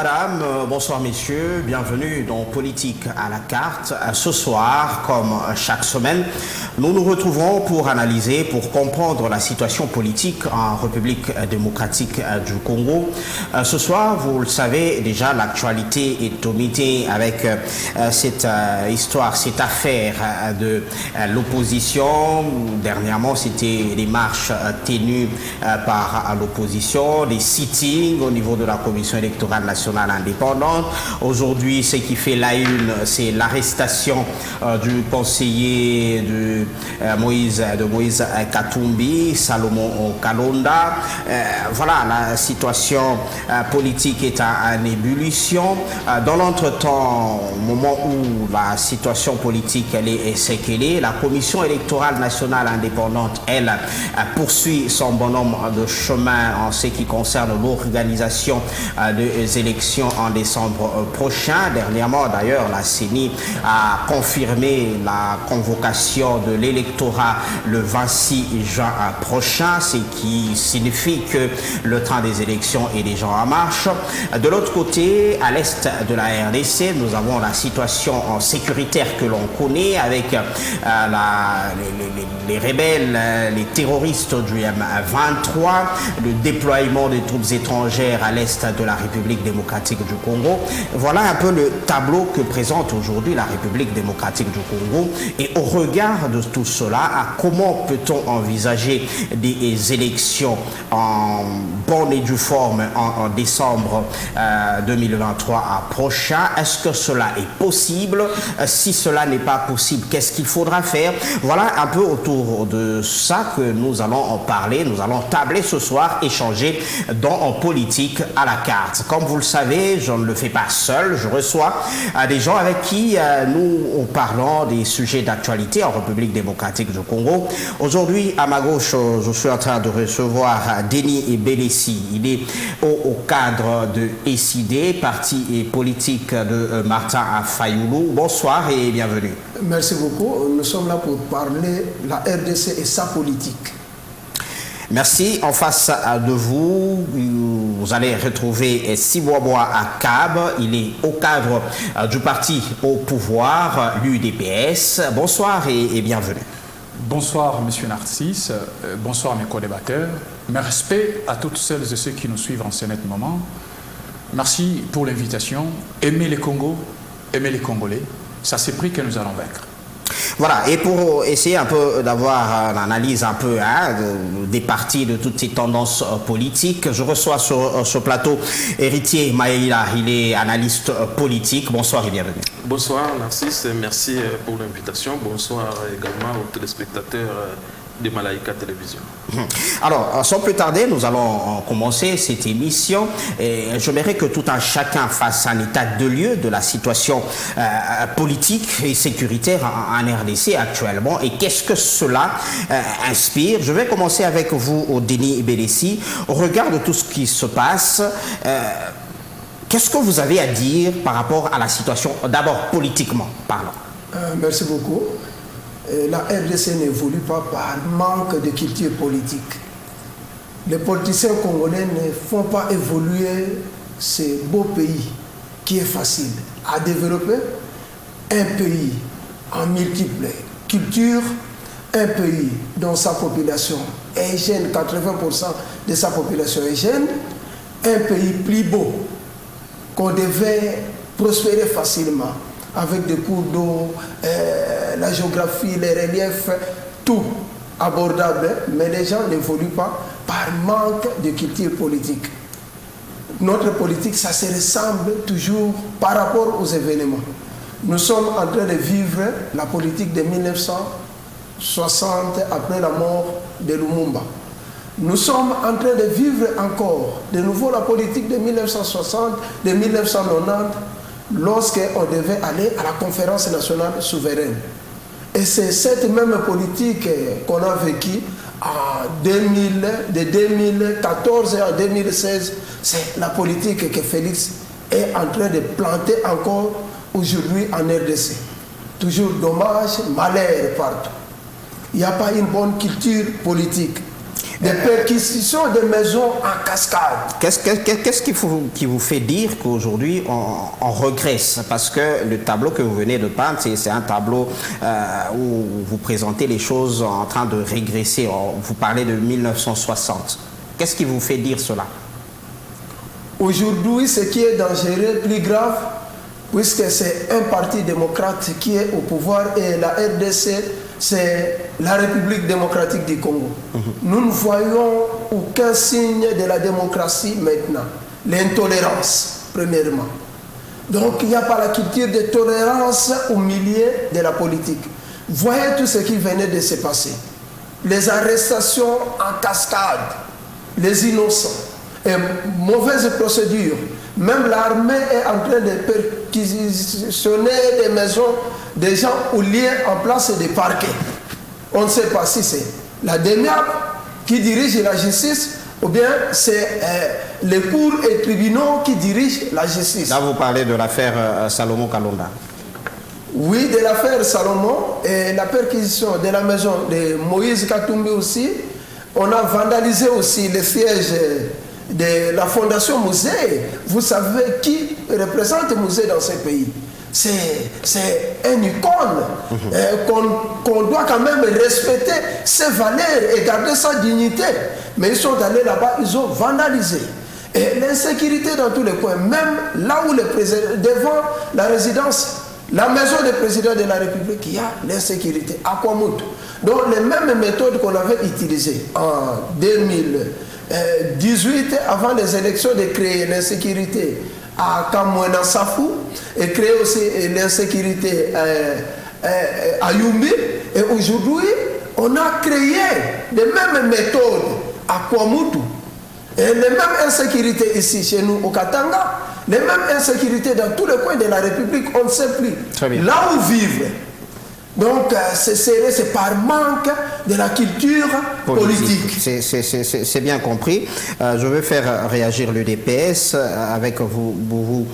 madame, bonsoir messieurs, bienvenue dans Politique à la carte. Ce soir, comme chaque semaine, nous nous retrouvons pour analyser, pour comprendre la situation politique en République démocratique du Congo. Ce soir, vous le savez déjà, l'actualité est dominée avec cette histoire, cette affaire de l'opposition. Dernièrement, c'était les marches tenues par l'opposition, les sittings au niveau de la Commission électorale nationale indépendante. Aujourd'hui, ce qui fait la une, c'est l'arrestation du conseiller de Moïse Katumbi, Salomon Kalonda. Voilà, la situation politique est en ébullition. Dans l'entretemps, au moment où la situation politique est ce qu'elle est, la Commission électorale nationale indépendante, elle, poursuit son bonhomme de chemin en ce qui concerne l'organisation des élections en décembre prochain. Dernièrement, d'ailleurs, la CENI a confirmé la convocation de l'électorat le 26 juin prochain, ce qui signifie que le train des élections est déjà en marche. De l'autre côté, à l'est de la RDC, nous avons la situation sécuritaire que l'on connaît avec les rebelles, les terroristes du M23, le déploiement des troupes étrangères à l'est de la République démocratique du Congo. Voilà un peu le tableau que présente aujourd'hui la République démocratique du Congo. Et au regard de tout cela, comment peut-on envisager des élections en bonne et due forme en décembre 2023 prochain? Est-ce que cela est possible? Si cela n'est pas possible, qu'est-ce qu'il faudra faire? Voilà un peu autour de ça que nous allons en parler. Nous allons tabler ce soir, échanger dans Politique à la carte. Comme vous le savez, je ne le fais pas seul. Je reçois des gens avec qui nous parlons des sujets d'actualité en République démocratique du Congo. Aujourd'hui, à ma gauche, je suis en train de recevoir Denis Belessi. Il est au cadre de SID, parti politique de Martin Fayoulou. Bonsoir et bienvenue. Merci beaucoup. Nous sommes là pour parler de la RDC et sa politique. Merci. En face de vous, vous allez retrouver Siboaboa Akab. Il est au cadre du parti au pouvoir, l'UDPS. Bonsoir et bienvenue. Bonsoir, Monsieur Narcisse. Bonsoir, mes co-débatteurs. Mes respects à toutes celles et ceux qui nous suivent en ce net moment. Merci pour l'invitation. Aimer le Congo, aimer les Congolais. Ça c'est pris que nous allons vaincre. Voilà, et pour essayer un peu d'avoir une analyse un peu des partis, de toutes ces tendances politiques, je reçois sur ce plateau Héritier Maïla, il est analyste politique. Bonsoir et bienvenue. Bonsoir Narcisse, merci pour l'invitation. Bonsoir également aux téléspectateurs de Malaika Télévision. Alors, sans plus tarder, nous allons commencer cette émission. J'aimerais que tout un chacun fasse un état de lieu de la situation politique et sécuritaire en RDC actuellement. Et qu'est-ce que cela inspire? Je vais commencer avec vous, Denis Belessi. Au regard de tout ce qui se passe, qu'est-ce que vous avez à dire par rapport à la situation, d'abord politiquement parlant? Merci beaucoup. La RDC n'évolue pas par manque de culture politique. Les politiciens congolais ne font pas évoluer ce beau pays qui est facile à développer. Un pays en multiples cultures, un pays dont sa population est jeune, 80% de sa population est jeune, un pays plus beau qu'on devait prospérer facilement, avec des cours d'eau, la géographie, les reliefs, tout abordable, mais les gens n'évoluent pas par manque de culture politique. Notre politique, ça se ressemble toujours par rapport aux événements. Nous sommes en train de vivre la politique de 1960 après la mort de Lumumba. Nous sommes en train de vivre encore de nouveau la politique de 1960, de 1990, lorsqu'on devait aller à la conférence nationale souveraine. Et c'est cette même politique qu'on a vécue de 2014 à 2016. C'est la politique que Félix est en train de planter encore aujourd'hui en RDC. Toujours dommage, malheur partout. Il n'y a pas une bonne culture politique. des perquisitions de maisons en cascade. Qu'est-ce qui vous fait dire qu'aujourd'hui on regresse? Parce que le tableau que vous venez de peindre, c'est un tableau où vous présentez les choses en train de régresser. Vous parlez de 1960. Qu'est-ce qui vous fait dire cela? Aujourd'hui, ce qui est dangereux, plus grave, puisque c'est un parti démocrate qui est au pouvoir et la RDC, c'est la République démocratique du Congo. Nous ne voyons aucun signe de la démocratie maintenant. L'intolérance, premièrement. Donc, il n'y a pas la culture de tolérance au milieu de la politique. Voyez tout ce qui venait de se passer. Les arrestations en cascade, les innocents, et mauvaise procédure. Même l'armée est en train de perquisitionner des maisons des gens ou liés en place des parquets. On ne sait pas si c'est la DEMIAP qui dirige la justice ou bien c'est les cours et tribunaux qui dirigent la justice. Là, vous parlez de l'affaire Salomon Kalonda. Oui, de l'affaire Salomon et la perquisition de la maison de Moïse Katumbi aussi. On a vandalisé aussi le siège de la Fondation Musée. Vous savez qui représente le musée dans ce pays? C'est une icône qu'on doit quand même respecter ses valeurs et garder sa dignité. Mais ils sont allés là-bas, ils ont vandalisé. Et l'insécurité dans tous les coins, même là où le président, devant la résidence, la maison du président de la République, il y a l'insécurité. À Kwamoutou. Donc les mêmes méthodes qu'on avait utilisées en 2018, avant les élections, de créer l'insécurité à Kamouena Safou et créer aussi l'insécurité à Yumbi. Et aujourd'hui, on a créé les mêmes méthodes à Kwamoutou. Et les mêmes insécurités ici chez nous au Katanga, les mêmes insécurités dans tous les coins de la République, on ne sait plus. Là où vivre. Donc, c'est par manque de la culture politique. C'est bien compris. Je veux faire réagir le DPS avec vous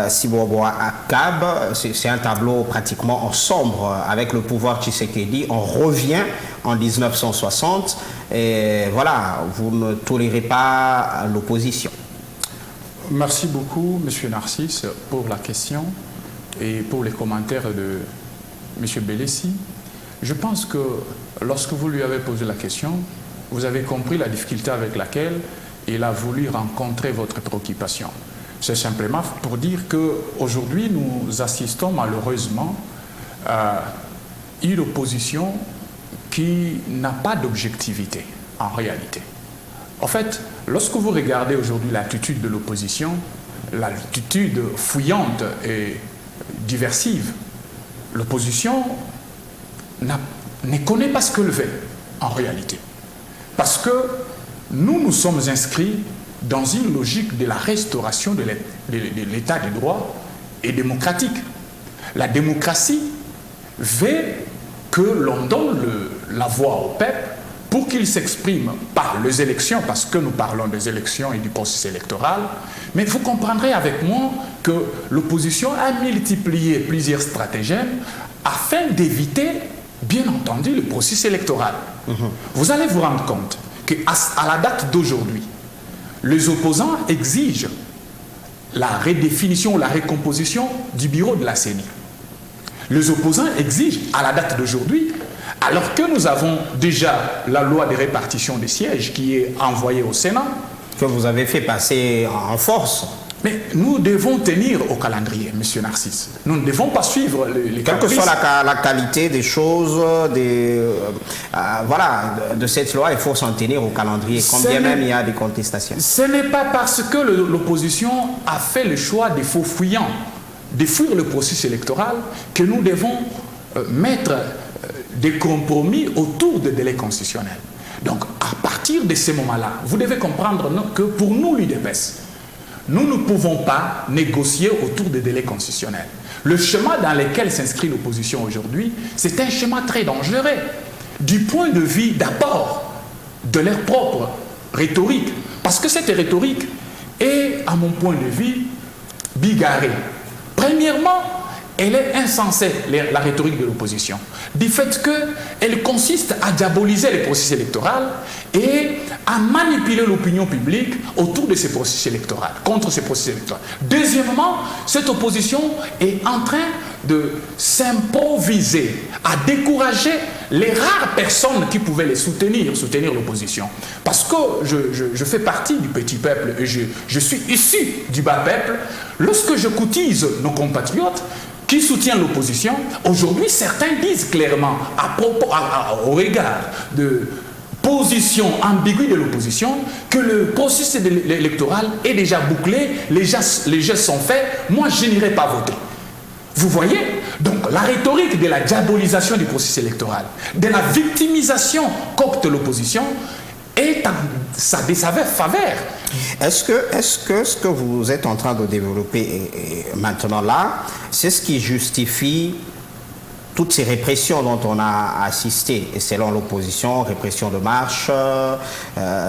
Siboboa Akab. C'est un tableau pratiquement en sombre avec le pouvoir Tshisekedi. On revient en 1960 et voilà, vous ne tolérez pas l'opposition. Merci beaucoup, M. Narcisse, pour la question et pour les commentaires de M. Belessi. Je pense que lorsque vous lui avez posé la question, vous avez compris la difficulté avec laquelle il a voulu rencontrer votre préoccupation. C'est simplement pour dire qu'aujourd'hui, nous assistons malheureusement à une opposition qui n'a pas d'objectivité en réalité. En fait, lorsque vous regardez aujourd'hui l'attitude de l'opposition, l'attitude fouillante et diversive, l'opposition ne connaît pas ce qu'elle veut en réalité. Parce que nous sommes inscrits dans une logique de la restauration de l'état de droit et démocratique. La démocratie veut que l'on donne la voix au peuple pour qu'il s'exprime par les élections, parce que nous parlons des élections et du processus électoral. Mais vous comprendrez avec moi que l'opposition a multiplié plusieurs stratagèmes afin d'éviter, bien entendu, le processus électoral. Vous allez vous rendre compte qu'à la date d'aujourd'hui, les opposants exigent la redéfinition, la recomposition du bureau de la CENI. Les opposants exigent, à la date d'aujourd'hui, alors que nous avons déjà la loi de répartition des sièges qui est envoyée au Sénat. Que vous avez fait passer en force. Mais nous devons tenir au calendrier, M. Narcisse. Nous ne devons pas suivre les quelle que soit la qualité des choses, voilà, de cette loi, il faut s'en tenir au calendrier, combien même il y a des contestations. Ce n'est pas parce que l'opposition a fait le choix des faux fuyants, de fuir le processus électoral, que nous devons mettre des compromis autour des délais constitutionnels. Donc, à partir de ce moment-là, vous devez comprendre que pour nous, l'UDPS, nous ne pouvons pas négocier autour des délais constitutionnels. Le chemin dans lequel s'inscrit l'opposition aujourd'hui, c'est un chemin très dangereux, du point de vue d'abord de leur propre rhétorique. Parce que cette rhétorique est, à mon point de vue, bigarrée. Premièrement, elle est insensée, la rhétorique de l'opposition, du fait qu'elle consiste à diaboliser les processus électoraux et à manipuler l'opinion publique autour de ces processus électoraux, contre ces processus électoraux. Deuxièmement, cette opposition est en train de s'improviser, à décourager les rares personnes qui pouvaient les soutenir l'opposition. Parce que je fais partie du petit peuple et je suis issu du bas peuple. Lorsque je courtise nos compatriotes qui soutiennent l'opposition, aujourd'hui certains disent clairement, au regard de position ambiguë de l'opposition, que le processus électoral est déjà bouclé, les gestes sont faits, moi je n'irai pas voter. Vous voyez? Donc la rhétorique de la diabolisation du processus électoral, de la victimisation qu'opte l'opposition, est de sa faveur. Est-ce que ce que vous êtes en train de développer maintenant là, c'est ce qui justifie toutes ces répressions dont on a assisté, et selon l'opposition, répression de marche,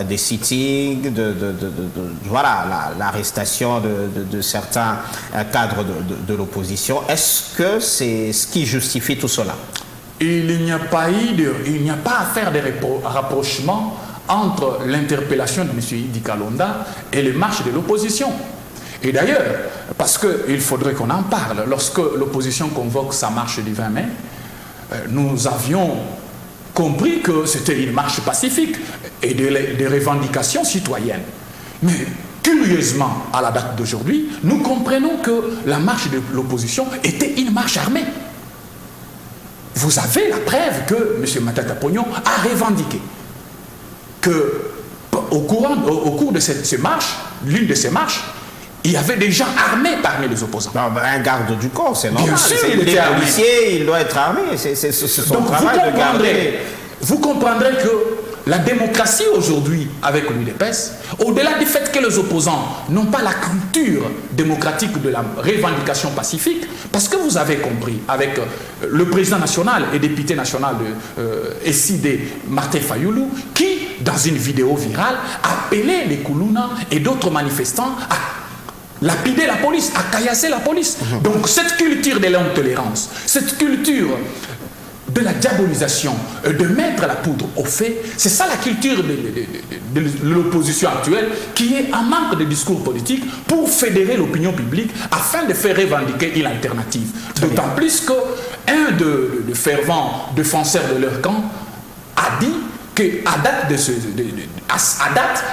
des sittings, voilà, l'arrestation de certains cadres de l'opposition. Est-ce que c'est ce qui justifie tout cela? Il n'y a pas à faire de rapprochement entre l'interpellation de M. Idi Kalonda et les marches de l'opposition. Et d'ailleurs, parce qu'il faudrait qu'on en parle, lorsque l'opposition convoque sa marche du 20 mai, nous avions compris que c'était une marche pacifique et des revendications citoyennes. Mais curieusement, à la date d'aujourd'hui, nous comprenons que la marche de l'opposition était une marche armée. Vous avez la preuve que M. Matata Pognon a revendiqué qu'au cours de ces marches, l'une de ces marches, il y avait des gens armés parmi les opposants. Non, un garde du corps, c'est normal. Bien sûr, il était policier, il doit être armé. C'est son travail de garder. Vous comprendrez que la démocratie aujourd'hui, avec l'UDPS, au-delà du fait que les opposants n'ont pas la culture démocratique de la revendication pacifique, parce que vous avez compris, avec le président national et député national de SID, Martin Fayoulou, qui, dans une vidéo virale, appelait les Koulouna et d'autres manifestants à lapider la police, à caillasser la police. Donc cette culture de l'intolérance, cette culture de la diabolisation, de mettre la poudre au feu, c'est ça la culture de l'opposition actuelle, qui est un manque de discours politique pour fédérer l'opinion publique afin de faire revendiquer une alternative. D'autant plus qu'un de fervents défenseurs de leur camp a dit qu'à date,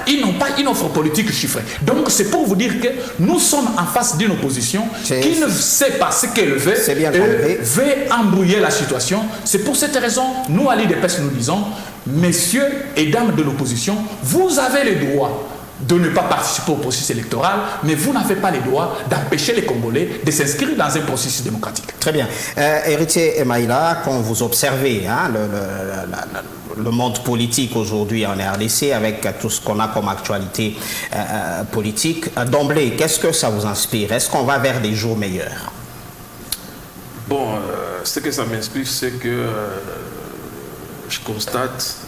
ils n'ont pas une offre politique chiffrée. Donc c'est pour vous dire que nous sommes en face d'une opposition qui ne sait pas ce qu'elle veut et veut embrouiller la situation. C'est pour cette raison, nous à l'IDPS nous disons, messieurs et dames de l'opposition, vous avez le droit de ne pas participer au processus électoral, mais vous n'avez pas le droit d'empêcher les Congolais de s'inscrire dans un processus démocratique. Très bien. Héritier Emaïla, quand vous observez le monde politique aujourd'hui en RDC, avec tout ce qu'on a comme actualité politique, d'emblée, qu'est-ce que ça vous inspire? Est-ce qu'on va vers des jours meilleurs? Bon, ce que ça m'inspire, c'est que je constate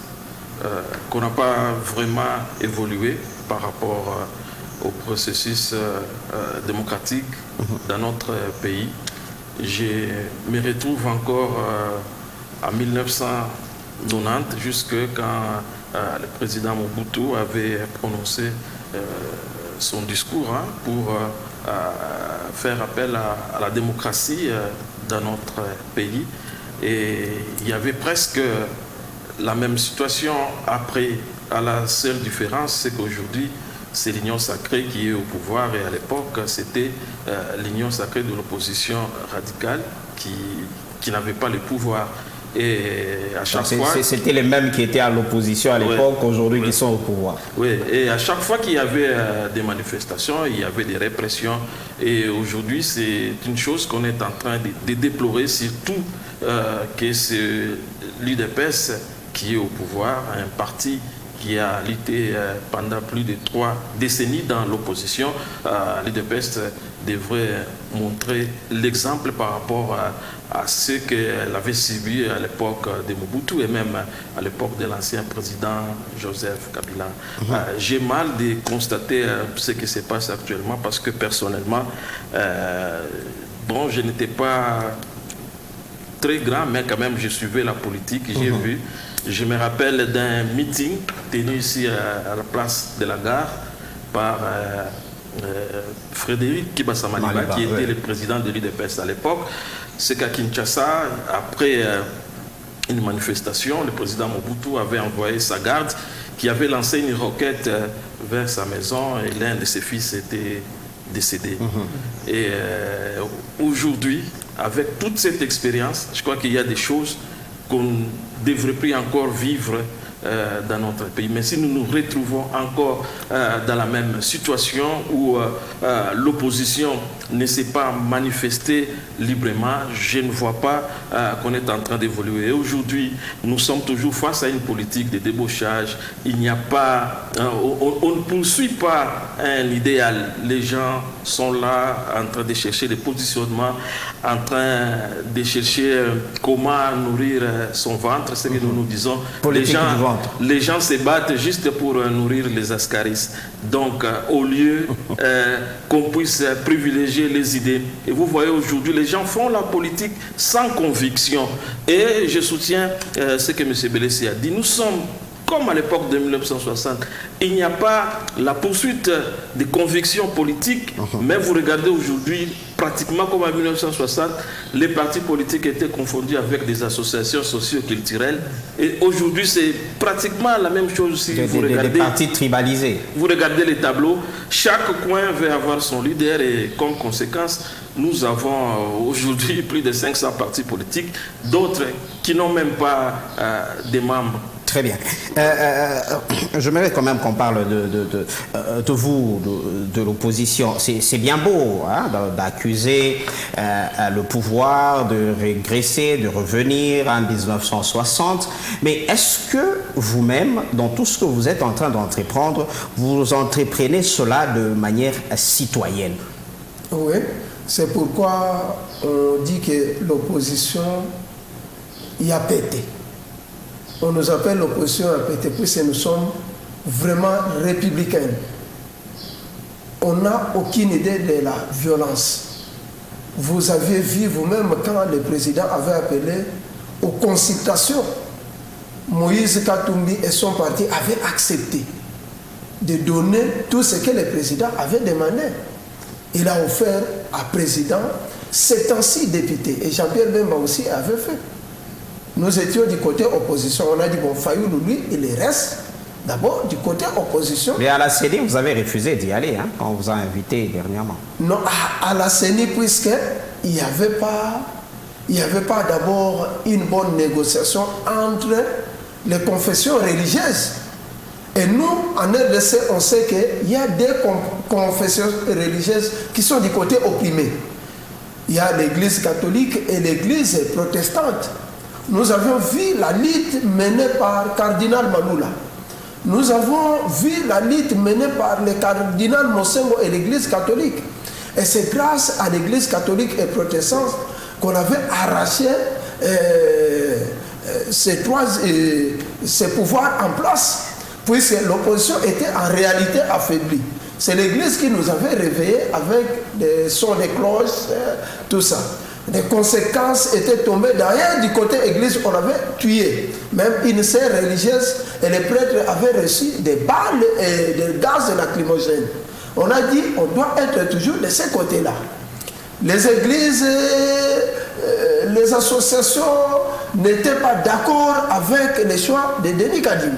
qu'on n'a pas vraiment évolué par rapport au processus démocratique dans notre pays. Je me retrouve encore en 1990, jusque quand le président Mobutu avait prononcé son discours pour faire appel à la démocratie dans notre pays. Et il y avait presque la même situation après. À la seule différence, c'est qu'aujourd'hui, c'est l'Union sacrée qui est au pouvoir, et à l'époque, c'était l'Union sacrée de l'opposition radicale qui n'avait pas le pouvoir. Et à chaque fois, c'était les mêmes qui étaient à l'opposition à l'époque, aujourd'hui qui sont au pouvoir. Oui, et à chaque fois qu'il y avait des manifestations, il y avait des répressions. Et aujourd'hui, c'est une chose qu'on est en train de déplorer, surtout que c'est l'UDPS qui est au pouvoir, un parti qui a lutté pendant plus de 3 décennies dans l'opposition, l'UDPS devrait montrer l'exemple par rapport à ce qu'elle avait subi à l'époque de Mobutu et même à l'époque de l'ancien président Joseph Kabila. J'ai mal de constater ce qui se passe actuellement parce que personnellement, bon, je n'étais pas très grand, mais quand même je suivais la politique, j'ai vu. Je me rappelle d'un meeting tenu ici à la place de la gare par Frédéric Kibasa-Maliba, qui était le président de l'UDPS à l'époque. C'est qu'à Kinshasa, après une manifestation, le président Mobutu avait envoyé sa garde qui avait lancé une roquette vers sa maison et l'un de ses fils était décédé. Et aujourd'hui, avec toute cette expérience, je crois qu'il y a des choses qu'on ne devrait plus encore vivre dans notre pays. Mais si nous nous retrouvons encore dans la même situation où l'opposition ne s'est pas manifestée librement, je ne vois pas qu'on est en train d'évoluer. Aujourd'hui, nous sommes toujours face à une politique de débauchage. Il n'y a pas, on ne poursuit pas un idéal. Les gens sont là en train de chercher des positionnements, en train de chercher comment nourrir son ventre. C'est ce que nous disons. Les gens se battent juste pour nourrir les ascaris. Donc, au lieu qu'on puisse privilégier les idées. Et vous voyez aujourd'hui, les gens font la politique sans conviction. Et je soutiens ce que M. Bélessi a dit. Nous sommes comme à l'époque de 1960. Il n'y a pas la poursuite des convictions politiques, mais vous regardez aujourd'hui, pratiquement comme en 1960, les partis politiques étaient confondus avec des associations socio-culturelles. Et aujourd'hui, c'est pratiquement la même chose si vous regardez. Des partis tribalisés. Vous regardez les tableaux, chaque coin veut avoir son leader et comme conséquence, nous avons aujourd'hui plus de 500 partis politiques, d'autres qui n'ont même pas des membres. Très bien. J'aimerais quand même qu'on parle de vous, de l'opposition. C'est bien beau hein, d'accuser le pouvoir de régresser, de revenir en 1960. Mais est-ce que vous-même, dans tout ce que vous êtes en train d'entreprendre, vous entreprenez cela de manière citoyenne? Oui, c'est pourquoi on dit que l'opposition y a pété. On nous appelle l'opposition à péter, puisque nous sommes vraiment républicains. On n'a aucune idée de la violence. Vous avez vu vous-même quand le président avait appelé aux consultations. Moïse Katumbi et son parti avaient accepté de donner tout ce que le président avait demandé. Il a offert à président 76 députés. Et Jean-Pierre Bemba aussi avait fait. Nous étions du côté opposition. On a dit, bon, Fayoulou, lui, il reste d'abord du côté opposition. Mais à la CENI, vous avez refusé d'y aller, hein, quand on vous a invité dernièrement. Non, à la CENI, puisqu'il n'y avait pas d'abord une bonne négociation entre les confessions religieuses. Et nous, en RDC, on sait qu'il y a des confessions religieuses qui sont du côté opprimé. Il y a l'église catholique et l'église protestante. Nous avions vu la lutte menée par Cardinal Maloula. Nous avons vu la lutte menée par le Cardinal Mosengo et l'Église catholique. Et c'est grâce à l'Église catholique et protestante qu'on avait arraché ces pouvoirs en place, puisque l'opposition était en réalité affaiblie. C'est l'Église qui nous avait réveillés avec des sons de cloches, tout ça. Les conséquences étaient tombées. D'ailleurs, du côté église, on avait tué. Même une sœur religieuse et les prêtres avaient reçu des balles et des gaz lacrymogènes. On a dit, on doit être toujours de ce côté-là. Les églises, les associations n'étaient pas d'accord avec les choix de Denis Kadim.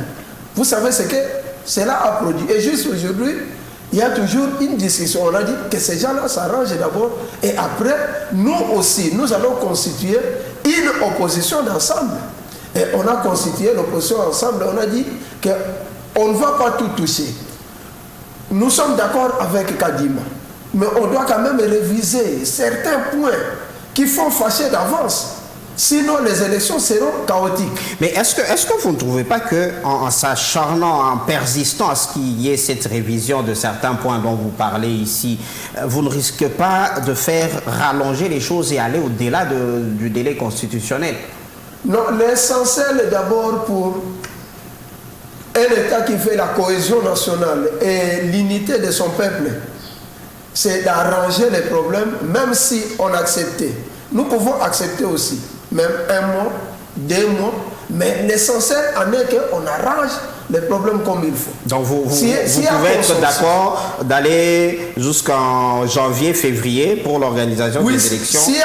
Vous savez ce que cela a produit. Et juste aujourd'hui, il y a toujours une discussion. On a dit que ces gens-là s'arrangent d'abord et après, nous aussi, nous allons constituer une opposition d'ensemble. Et on a constitué l'opposition ensemble. On a dit qu'on ne va pas tout toucher. Nous sommes d'accord avec Kadima, mais on doit quand même réviser certains points qui font fâcher d'avance. Sinon, les élections seront chaotiques. Mais est-ce que vous ne trouvez pas qu'en s'acharnant, en persistant à ce qu'il y ait cette révision de certains points dont vous parlez ici, vous ne risquez pas de faire rallonger les choses et aller au-delà du délai constitutionnel? Non, l'essentiel est d'abord pour un État qui fait la cohésion nationale et l'unité de son peuple, c'est d'arranger les problèmes, même si on acceptait. Nous pouvons accepter aussi, même 1 mois, 2 mois, mais l'essentiel en est qu'on arrange les problèmes comme il faut. Donc vous pouvez être d'accord d'aller jusqu'en janvier, février pour l'organisation des élections? S'il y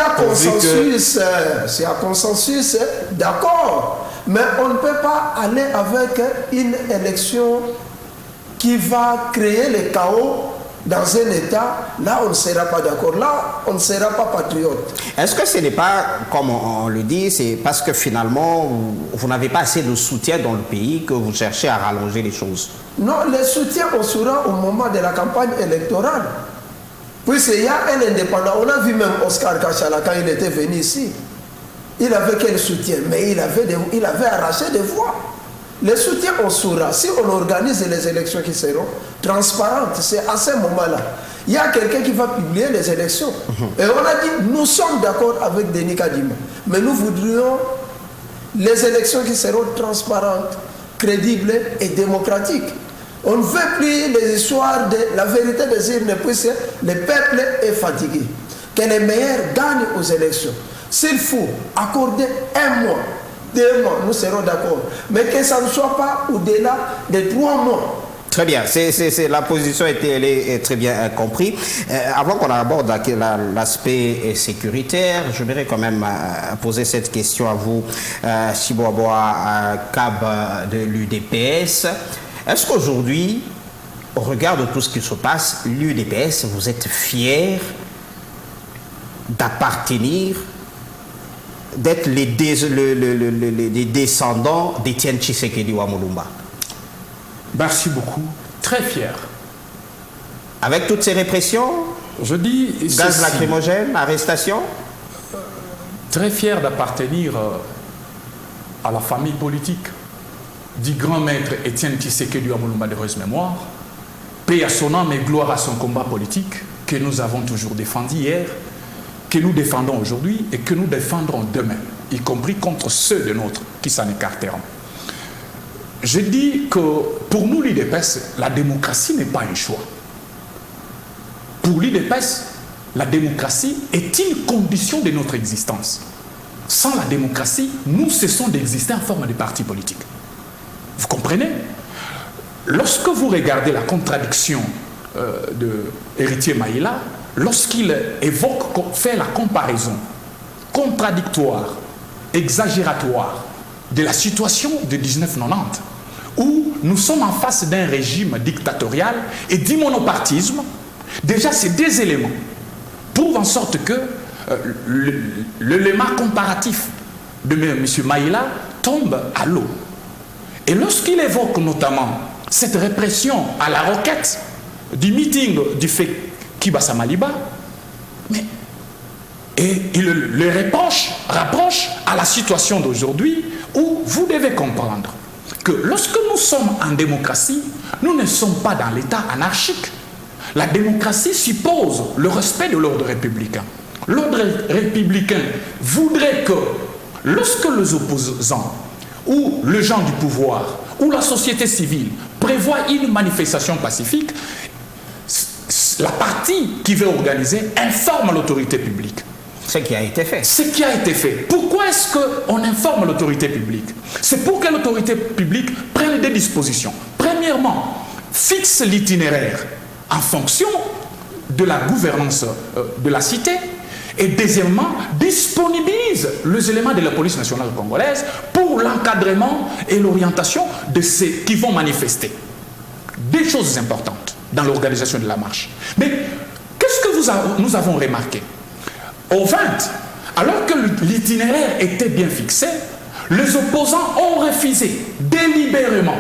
a consensus, d'accord. Mais on ne peut pas aller avec une élection qui va créer le chaos dans un État. Là, on ne sera pas d'accord. Là, on ne sera pas patriote. Est-ce que ce n'est pas, comme on le dit, c'est parce que finalement, vous n'avez pas assez de soutien dans le pays que vous cherchez à rallonger les choses? Non, le soutien, on sera au moment de la campagne électorale. Puisqu'il y a un indépendant. On a vu même Oscar Kachala quand il était venu ici. Il avait quel soutien? Mais il avait arraché des voix. Le soutien, on saura. Si on organise les élections qui seront transparentes, c'est à ce moment-là. Il y a quelqu'un qui va publier les élections. Et on a dit, nous sommes d'accord avec Denis Kadima. Mais nous voudrions les élections qui seront transparentes, crédibles et démocratiques. On ne veut plus les histoires de la vérité des urnes, puisque le peuple est fatigué. Que les meilleurs gagnent aux élections. S'il faut accorder 1 mois, 2 mois, nous serons d'accord. Mais que ça ne soit pas au-delà de 3 mois. Très bien, la position est très bien comprise. Avant qu'on aborde l'aspect sécuritaire, je voudrais quand même poser cette question à vous, Chiboaboa Cab de l'UDPS. Est-ce qu'aujourd'hui, au regard de tout ce qui se passe, l'UDPS, vous êtes fiers d'appartenir, d'être les descendants d'Étienne Tshisekedi Wamulumba? Merci beaucoup. Très fier. Avec toutes ces répressions, je dis gaz lacrymogène, arrestation? Très fier d'appartenir à la famille politique du grand maître Étienne Tshisekedi Wamulumba de heureuse mémoire, paix à son âme et gloire à son combat politique que nous avons toujours défendu hier, que nous défendons aujourd'hui et que nous défendrons demain, y compris contre ceux de nôtres qui s'en écarteront. Je dis que pour nous, l'UDPS, la démocratie n'est pas un choix. Pour l'UDPS, la démocratie est une condition de notre existence. Sans la démocratie, nous cessons d'exister en forme de parti politique. Vous comprenez? Lorsque vous regardez la contradiction de Héritier Maïla, lorsqu'il fait la comparaison contradictoire, exagératoire de la situation de 1990, où nous sommes en face d'un régime dictatorial et du monopartisme, déjà ces 2 éléments prouvent en sorte que l'élément comparatif de M. Maïla tombe à l'eau. Et lorsqu'il évoque notamment cette répression à la roquette du meeting du fait Kibasa Maliba, et il le rapproche à la situation d'aujourd'hui où vous devez comprendre que lorsque nous sommes en démocratie, nous ne sommes pas dans l'état anarchique. La démocratie suppose le respect de l'ordre républicain. L'ordre républicain voudrait que lorsque les opposants ou les gens du pouvoir ou la société civile prévoient une manifestation pacifique, la partie qui veut organiser informe l'autorité publique. Ce qui a été fait. Ce qui a été fait. Pourquoi est-ce qu'on informe l'autorité publique? C'est pour que l'autorité publique prenne des dispositions. Premièrement, fixe l'itinéraire en fonction de la gouvernance de la cité. Et deuxièmement, disponibilise les éléments de la police nationale congolaise pour l'encadrement et l'orientation de ceux qui vont manifester. 2 choses importantes dans l'organisation de la marche. Mais qu'est-ce que nous avons remarqué? Au 20, alors que l'itinéraire était bien fixé, les opposants ont refusé délibérément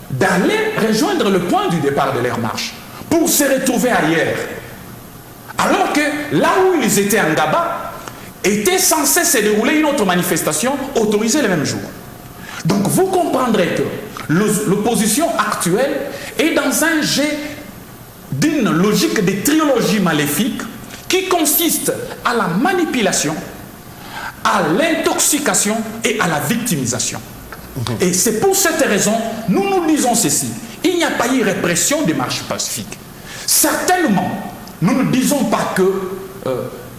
d'aller rejoindre le point du départ de leur marche pour se retrouver ailleurs. Alors que là où ils étaient en Gaba, était censée se dérouler une autre manifestation autorisée le même jour. Donc vous comprendrez que l'opposition actuelle est dans un jet d'une logique de trilogie maléfique qui consiste à la manipulation, à l'intoxication et à la victimisation. Et c'est pour cette raison, nous disons ceci. Il n'y a pas eu répression des marches pacifiques. Certainement, nous ne disons pas que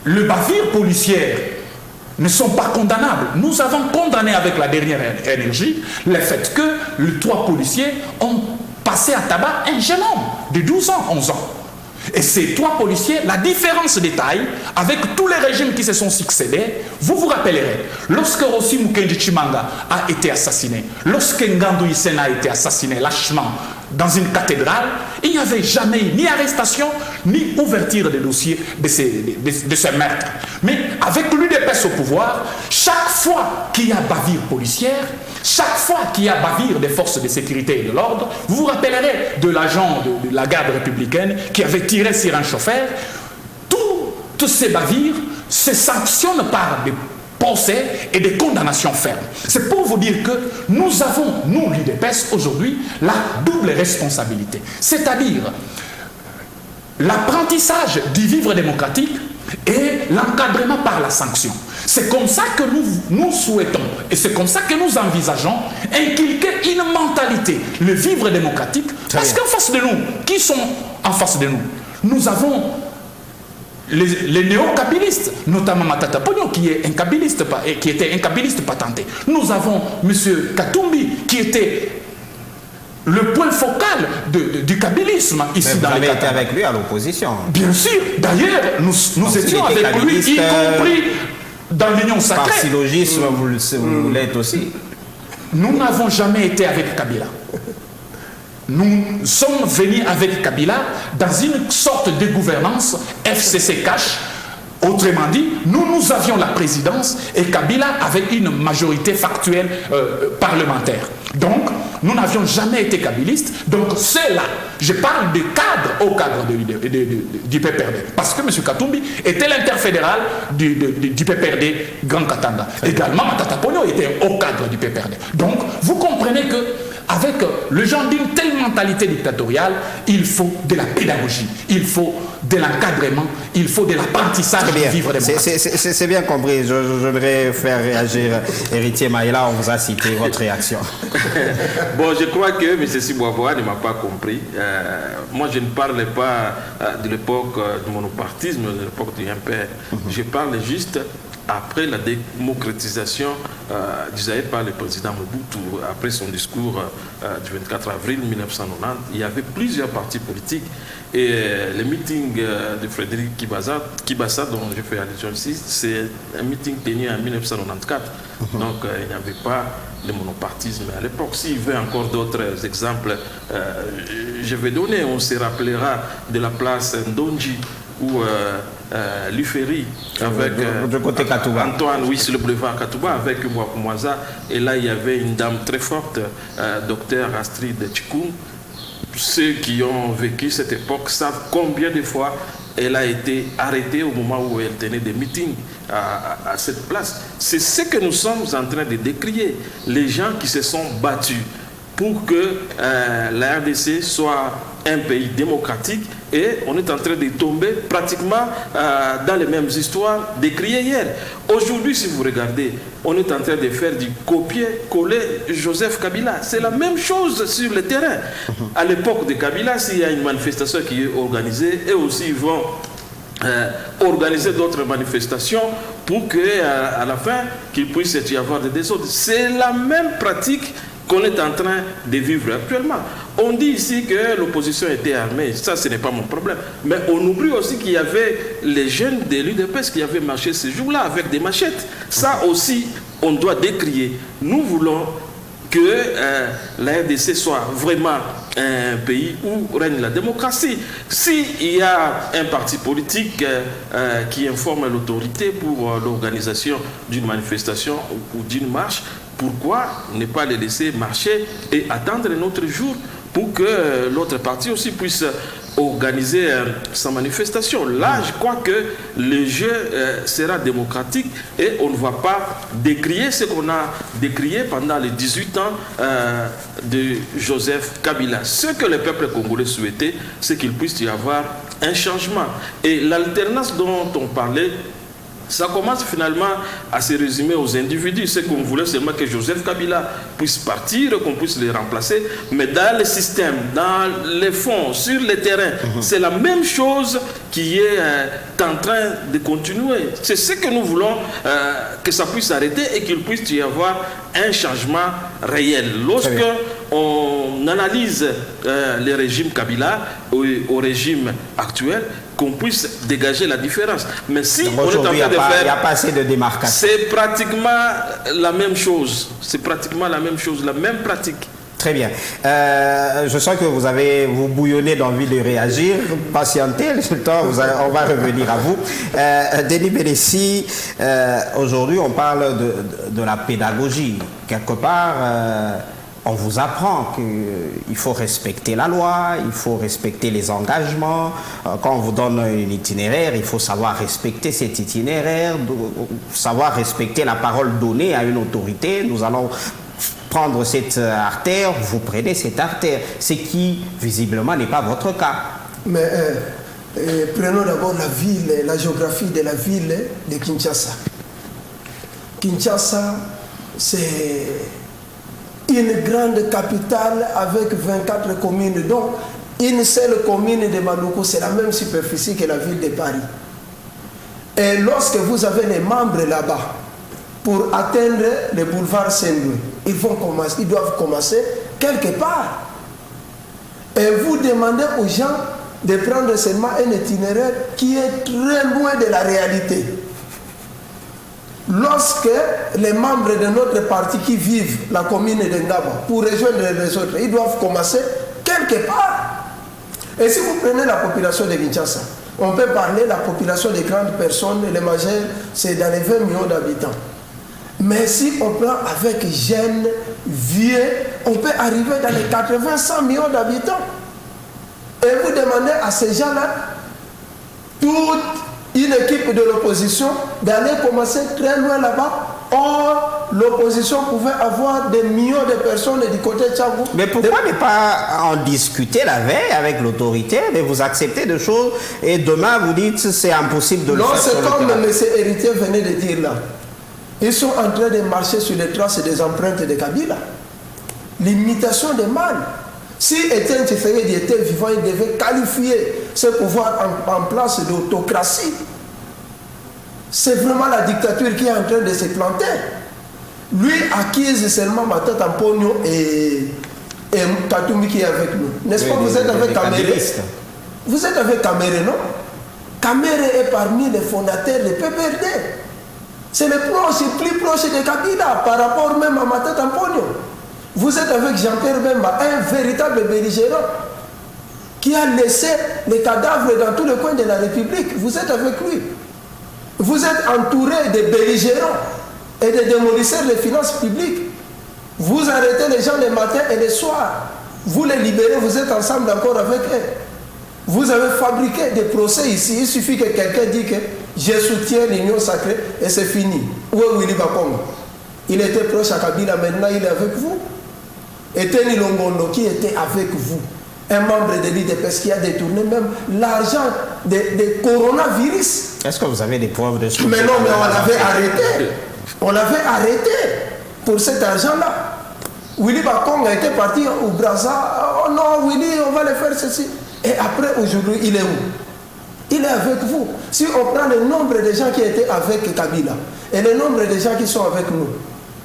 les bavures policières ne sont pas condamnables. Nous avons condamné avec la dernière énergie le fait que les 3 policiers ont passé à tabac un jeune homme de 12 ans, 11 ans. Et ces 3 policiers, la différence de taille, avec tous les régimes qui se sont succédés, vous vous rappellerez, lorsque Rossi Mukendi Chimanga a été assassiné, lorsque Ngandu Isena a été assassiné lâchement dans une cathédrale, il n'y avait jamais ni arrestation, ni ouverture de dossier de ces meurtres. Mais avec l'UDPS au pouvoir, chaque fois qu'il y a bavure policière, chaque fois qu'il y a bavure des forces de sécurité et de l'ordre, vous vous rappellerez de l'agent de la garde républicaine qui avait tiré sur un chauffeur. Toutes ces bavures se sanctionnent par des procès et des condamnations fermes. C'est pour vous dire que nous avons, nous, l'UDPS, aujourd'hui, la double responsabilité. C'est-à-dire l'apprentissage du vivre démocratique et l'encadrement par la sanction. C'est comme ça que nous souhaitons, et c'est comme ça que nous envisageons, inculquer une mentalité, le vivre démocratique. Parce qu'en face de nous, qui sont en face de nous? Nous avons les néo-kabylistes, notamment Matata Ponyo, qui est un kabbyliste, qui était un kabbyliste patenté. Nous avons M. Katumbi, qui était le point focal du kabbylisme ici dans les Katanga. Vous avez été avec lui à l'opposition. Bien sûr. D'ailleurs, nous étions avec lui, y compris dans l'Union sacrée. Par syllogisme, vous l'êtes aussi. Nous n'avons jamais été avec Kabila. Nous sommes venus avec Kabila dans une sorte de gouvernance FCC cash. Autrement dit, nous avions la présidence et Kabila avait une majorité factuelle parlementaire. Donc, nous n'avions jamais été kabylistes. Donc, c'est là, je parle de cadre au cadre du PPRD. Parce que M. Katumbi était l'interfédéral du PPRD Grand Katanga. Également, Matata Ponyo était au cadre du PPRD. Donc, vous comprenez que avec le genre d'une telle mentalité dictatoriale, il faut de la pédagogie, il faut de l'encadrement, il faut de l'apprentissage de vivre démocratique. C'est bien compris. Je voudrais faire réagir Héritier Maïla. On vous a cité votre réaction. Bon, je crois que M. Sibouaboua ne m'a pas compris. Moi, je ne parlais pas de l'époque du monopartisme, de l'époque du MPR. Je parle juste après la démocratisation d'Isaïe par le président Mobutu, après son discours du 24 avril 1990, il y avait plusieurs partis politiques et le meeting de Frédéric Kibasa, dont je fais allusion ici, c'est un meeting tenu en 1994. Donc il n'y avait pas de monopartisme à l'époque. S'il veut encore d'autres exemples, je vais donner. On se rappellera de la place Ndonji où Luferi avec Antoine, oui, c'est le boulevard Katouba avec Mwakumwaza, et là il y avait une dame très forte, docteur Astrid Tchikoum. Ceux qui ont vécu cette époque savent combien de fois elle a été arrêtée au moment où elle tenait des meetings à cette place. C'est ce que nous sommes en train de décrier, les gens qui se sont battus pour que la RDC soit un pays démocratique, et on est en train de tomber pratiquement dans les mêmes histoires décriées hier. Aujourd'hui, si vous regardez, on est en train de faire du copier-coller Joseph Kabila. C'est la même chose sur le terrain. À l'époque de Kabila, s'il y a une manifestation qui est organisée, eux aussi ils vont organiser d'autres manifestations pour qu'à la fin, qu'il puisse y avoir des désordres. C'est la même pratique qu'on est en train de vivre actuellement. On dit ici que l'opposition était armée, ça ce n'est pas mon problème, mais on oublie aussi qu'il y avait les jeunes de l'UDPS qui avaient marché ce jour-là avec des machettes. Ça aussi, on doit décrier. Nous voulons que la RDC soit vraiment un pays où règne la démocratie. S'il y a un parti politique qui informe l'autorité pour l'organisation d'une manifestation ou d'une marche, pourquoi ne pas les laisser marcher et attendre un autre jour pour que l'autre parti aussi puisse organiser sa manifestation. Là, je crois que le jeu sera démocratique et on ne va pas décrier ce qu'on a décrié pendant les 18 ans de Joseph Kabila. Ce que le peuple congolais souhaitait, c'est qu'il puisse y avoir un changement. Et l'alternance dont on parlait, ça commence finalement à se résumer aux individus. C'est qu'on voulait seulement que Joseph Kabila puisse partir, qu'on puisse le remplacer. Mais dans le système, dans les fonds, sur le terrain, c'est la même chose qui est en train de continuer. C'est ce que nous voulons, que ça puisse arrêter et qu'il puisse y avoir un changement réel. Lorsque on analyse le régime Kabila au régime actuel, qu'on puisse dégager la différence. Mais si on est en train de faire... Il n'y a pas assez de démarcation. C'est pratiquement la même chose. C'est pratiquement la même chose, la même pratique. Très bien. Je sens que vous bouillonnez d'envie de réagir. Patientez, le temps, on va revenir à vous. Denis Bénessi, aujourd'hui, on parle de la pédagogie. Quelque part... on vous apprend qu'il faut respecter la loi, il faut respecter les engagements. Quand on vous donne un itinéraire, il faut savoir respecter cet itinéraire, savoir respecter la parole donnée à une autorité. Nous allons prendre cette artère, vous prenez cette artère, ce qui visiblement n'est pas votre cas. Mais prenons d'abord la géographie de la ville de Kinshasa. Kinshasa, c'est une grande capitale avec 24 communes, donc une seule commune de Maluku, c'est la même superficie que la ville de Paris. Et lorsque vous avez les membres là-bas, pour atteindre le boulevard Saint-Louis, ils doivent commencer quelque part. Et vous demandez aux gens de prendre seulement un itinéraire qui est très loin de la réalité. Lorsque les membres de notre parti qui vivent la commune de Ngaba, pour rejoindre les autres, ils doivent commencer quelque part. Et si vous prenez la population de Kinshasa, on peut parler de la population des grandes personnes, les majeures, c'est dans les 20 millions d'habitants. Mais si on prend avec jeunes, vieux, on peut arriver dans les 80-100 millions d'habitants. Et vous demandez à ces gens-là, toute une équipe de l'opposition d'aller commencer très loin là-bas. Or, l'opposition pouvait avoir des millions de personnes du côté de Tchagou. Mais pourquoi ne pas en discuter la veille avec l'autorité, mais vous acceptez des choses et demain vous dites c'est impossible de le faire. Non, c'est comme M. Héritier venait de dire là. Ils sont en train de marcher sur les traces des empreintes de Kabila. L'imitation des mal. Si Étienne Tshisekedi était vivant, il devait qualifier ce pouvoir en place d'autocratie. C'est vraiment la dictature qui est en train de se planter. Lui acquise seulement Matata Mpogno et Katoumi qui est avec nous. N'est-ce pas, vous êtes avec Kamere? Vous êtes avec Kamere, non? Kamere est parmi les fondateurs de PPRD. C'est le plus proche de Kabila par rapport même à Matata Mpogno. Vous êtes avec Jean-Pierre Bemba, un véritable belligérant qui a laissé les cadavres dans tous les coins de la République. Vous êtes avec lui. Vous êtes entouré de belligérants et de démolisseurs des finances publiques. Vous arrêtez les gens le matin et le soir. Vous les libérez, vous êtes ensemble encore avec eux. Vous avez fabriqué des procès ici. Il suffit que quelqu'un dise que je soutiens l'union sacrée et c'est fini. Où est Willy Bakongo? Il était proche à Kabila, maintenant il est avec vous. Et Teni Longondo qui était avec vous, un membre de l'IDPS qui a détourné même l'argent des coronavirus. Est-ce que vous avez des preuves de ce? Mais non, mais on l'avait arrêté. On l'avait arrêté pour cet argent-là. Willy Bakongo était parti au Brazza. Oh non, Willy, on va le faire ceci. Et après, aujourd'hui, il est où? Il est avec vous. Si on prend le nombre de gens qui étaient avec Kabila et le nombre de gens qui sont avec nous,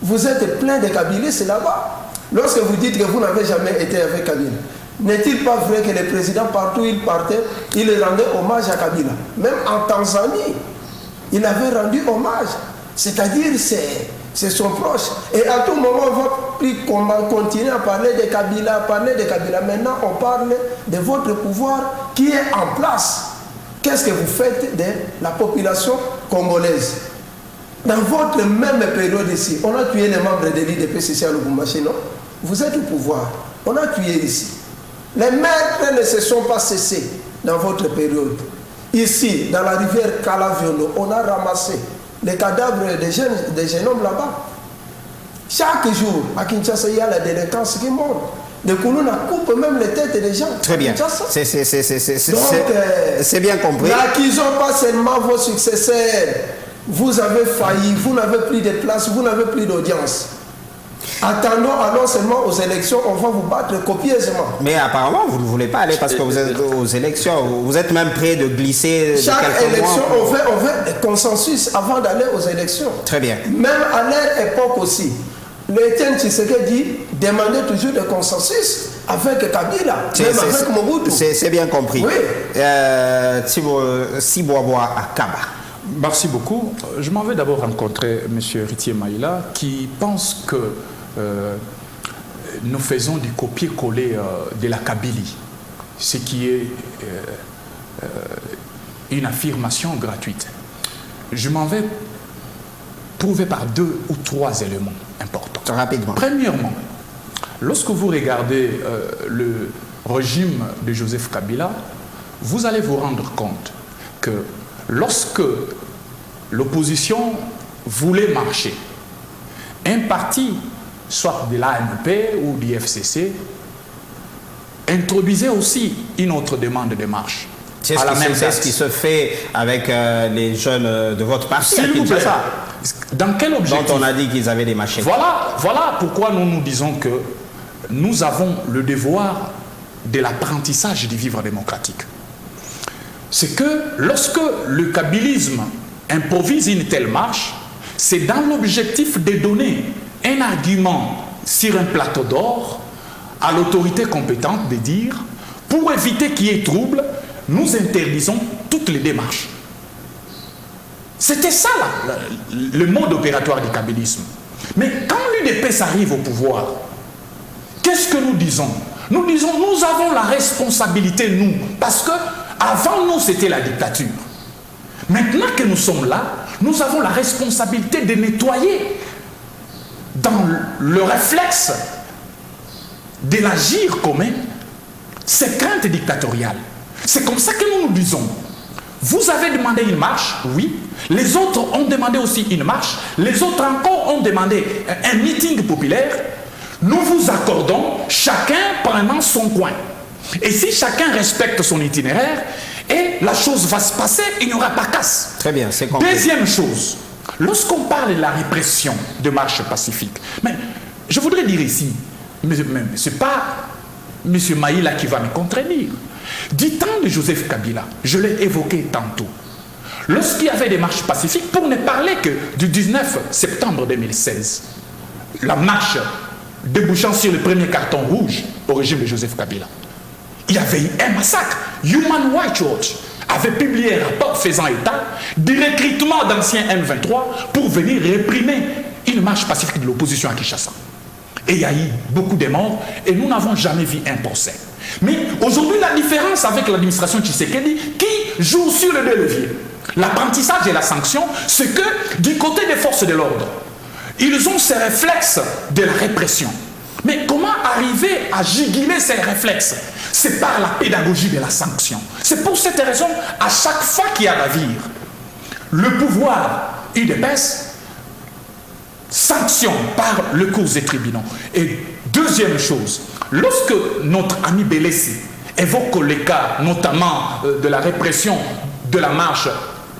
vous êtes plein de Kabilistes là-bas. Lorsque vous dites que vous n'avez jamais été avec Kabila, n'est-il pas vrai que le président, partout où il partait, il rendait hommage à Kabila? Même en Tanzanie, il avait rendu hommage. C'est-à-dire, c'est son proche. Et à tout moment, on va plus continuer à parler de Kabila, Maintenant, on parle de votre pouvoir qui est en place. Qu'est-ce que vous faites de la population congolaise? Dans votre même période ici, on a tué les membres de l'IDPS à Lubumbashi, non? Vous êtes au pouvoir. On a tué ici. Les maîtres ne se sont pas cessés. dans votre période. Ici, dans la rivière Kalaviolo, on a ramassé les cadavres des jeunes hommes là-bas. Chaque jour, à Kinshasa, il y a la délinquance qui monte. Les colons coupent même les têtes des gens. Très bien. C'est bien compris. N'accusons pas seulement vos successeurs. Vous avez failli, vous n'avez plus de place, vous n'avez plus d'audience. Attendons, allons seulement aux élections, on va vous battre copieusement. Mais apparemment, vous ne voulez pas aller parce que vous êtes aux élections. Vous êtes même prêt de glisser. Chaque élection, on veut des consensus avant d'aller aux élections. Très bien. Même à leur époque aussi. L'Étienne Tshisekedi demandait toujours des consensus avec Kabila, même avec Mobutu. C'est bien compris. Oui. Siboaboa à Kaba. Merci beaucoup. Je m'en vais d'abord rencontrer M. Ritier Maïla qui pense que nous faisons du copier-coller de la Kabylie, ce qui est une affirmation gratuite. Je m'en vais prouver par 2 ou 3 éléments importants. Rapidement. Premièrement, lorsque vous regardez le régime de Joseph Kabila, vous allez vous rendre compte que lorsque l'opposition voulait marcher, un parti, soit de l'ANP ou du FCC, introduisait aussi une autre demande de marche. C'est ce qui se fait avec les jeunes de votre parti. Dans quel objectif? Dont on a dit qu'ils avaient des machettes. Voilà pourquoi nous disons que nous avons le devoir de l'apprentissage du vivre démocratique. C'est que lorsque le kabylisme improvise une telle marche, c'est dans l'objectif de donner un argument sur un plateau d'or à l'autorité compétente de dire, pour éviter qu'il y ait trouble, nous interdisons toutes les démarches. C'était ça là, le mode opératoire du kabylisme. Mais quand l'UDPS arrive au pouvoir, qu'est-ce que nous disons? Nous disons, nous avons la responsabilité, nous, parce que avant nous, c'était la dictature. Maintenant que nous sommes là, nous avons la responsabilité de nettoyer dans le réflexe de l'agir commun ces craintes dictatoriales. C'est comme ça que nous nous disons. Vous avez demandé une marche, oui. Les autres ont demandé aussi une marche. Les autres encore ont demandé un meeting populaire. Nous vous accordons, chacun prenant son coin. Et si chacun respecte son itinéraire, et la chose va se passer, il n'y aura pas casse. Très bien, c'est compris. Deuxième chose, lorsqu'on parle de la répression de marches pacifiques, mais je voudrais dire ici, mais ce n'est pas M. Maïla qui va me contredire. Du temps de Joseph Kabila, je l'ai évoqué tantôt, lorsqu'il y avait des marches pacifiques, pour ne parler que du 19 septembre 2016, la marche débouchant sur le premier carton rouge au régime de Joseph Kabila, il y avait eu un massacre. Human Rights Watch avait publié un rapport faisant état du recrutement d'anciens M23 pour venir réprimer une marche pacifique de l'opposition à Kinshasa. Et il y a eu beaucoup de morts et nous n'avons jamais vu un procès. Mais aujourd'hui, la différence avec l'administration Tshisekedi qui joue sur les 2 leviers, l'apprentissage et la sanction, c'est que du côté des forces de l'ordre, ils ont ces réflexes de la répression. Mais comment arriver à juguler ces réflexes? C'est par la pédagogie de la sanction. C'est pour cette raison, à chaque fois qu'il y a navire, le pouvoir UDPS sanctionne par le cours des tribunaux. Et deuxième chose, lorsque notre ami Bélessi évoque les cas, notamment de la répression de la marche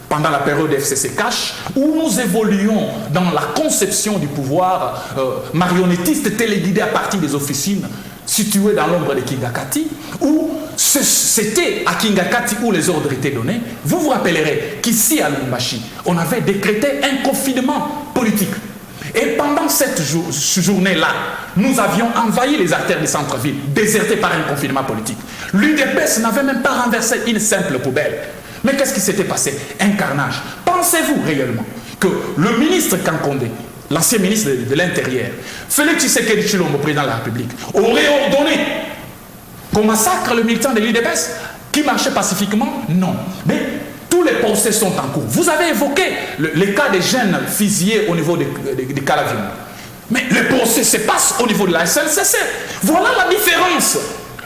pendant la période FCC Cash, où nous évoluions dans la conception du pouvoir marionnettiste téléguidé à partir des officines situées dans l'ombre de Kingakati, où c'était à Kingakati où les ordres étaient donnés. Vous vous rappellerez qu'ici à Lubumbashi, on avait décrété un confinement politique. Et pendant cette journée-là, nous avions envahi les artères du centre-ville, désertées par un confinement politique. L'UDPS n'avait même pas renversé une simple poubelle. Mais qu'est-ce qui s'était passé? Un carnage. Pensez-vous réellement que le ministre Kankonde, l'ancien ministre de l'Intérieur, Félix Tshisekedi Tshilombo, président de la République, aurait ordonné qu'on massacre le militant de l'UDPS qui marchait pacifiquement? Non. Mais tous les procès sont en cours. Vous avez évoqué les cas des jeunes fusillés au niveau des Calavion. Mais le procès se passe au niveau de la SNCC. Voilà la différence.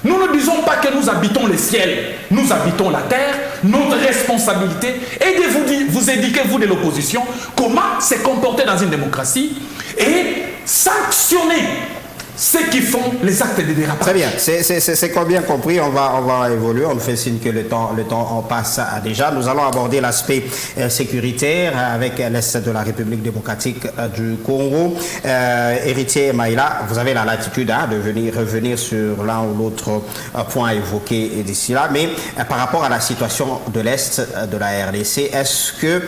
Nous ne disons pas que nous habitons le ciel, nous habitons la terre. Notre responsabilité est de vous éduquer, vous de l'opposition, comment se comporter dans une démocratie et sanctionner ceux qui font les actes de dérapage. Très bien, c'est bien compris, on va évoluer, on fait signe que le temps on passe déjà. Nous allons aborder l'aspect sécuritaire avec l'Est de la République démocratique du Congo. Héritier Maïla, vous avez la latitude de revenir sur l'un ou l'autre point évoqué d'ici là, mais par rapport à la situation de l'Est de la RDC, est-ce que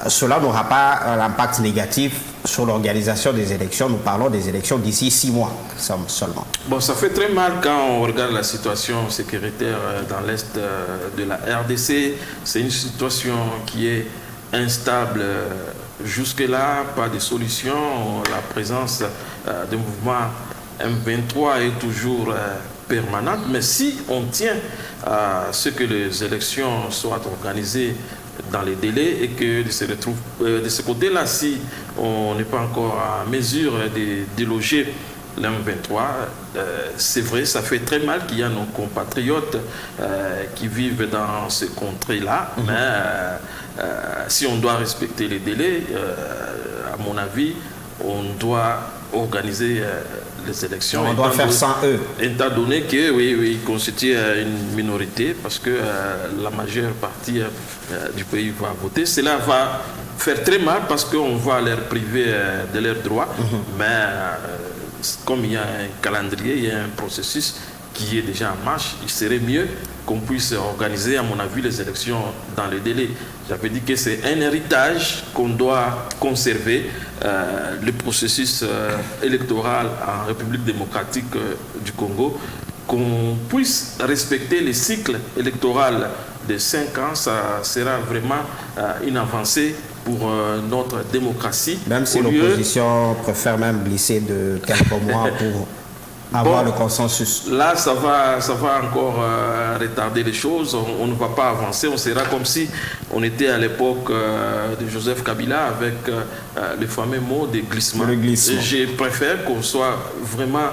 cela n'aura pas l'impact négatif sur l'organisation des élections? Nous parlons des élections d'ici 6 mois seulement. Bon, ça fait très mal quand on regarde la situation sécuritaire dans l'Est de la RDC. C'est une situation qui est instable jusque-là, pas de solution. La présence du mouvement M23 est toujours permanente, mais si on tient à ce que les élections soient organisées dans les délais et que de ce côté-là, si on n'est pas encore à mesure de déloger l'M23, c'est vrai, ça fait très mal qu'il y a nos compatriotes qui vivent dans ces contrées-là, mais si on doit respecter les délais, à mon avis, on doit organiser les élections. On doit faire sans eux. Étant donné que, oui, ils constituent une minorité, parce que la majeure partie du pays va voter. Cela va faire très mal parce qu'on va leur priver de leurs droits. Mais comme il y a un calendrier, il y a un processus qui est déjà en marche, il serait mieux qu'on puisse organiser, à mon avis, les élections dans les délais. J'avais dit que c'est un héritage qu'on doit conserver, le processus électoral en République démocratique du Congo, qu'on puisse respecter les cycles électoraux de 5 ans, ça sera vraiment une avancée pour notre démocratie. Même si l'opposition préfère même glisser de quelques mois pour avoir le consensus. Là, ça va encore retarder les choses. On ne va pas avancer. On sera comme si on était à l'époque de Joseph Kabila avec le fameux mot de glissement. Je préfère qu'on soit vraiment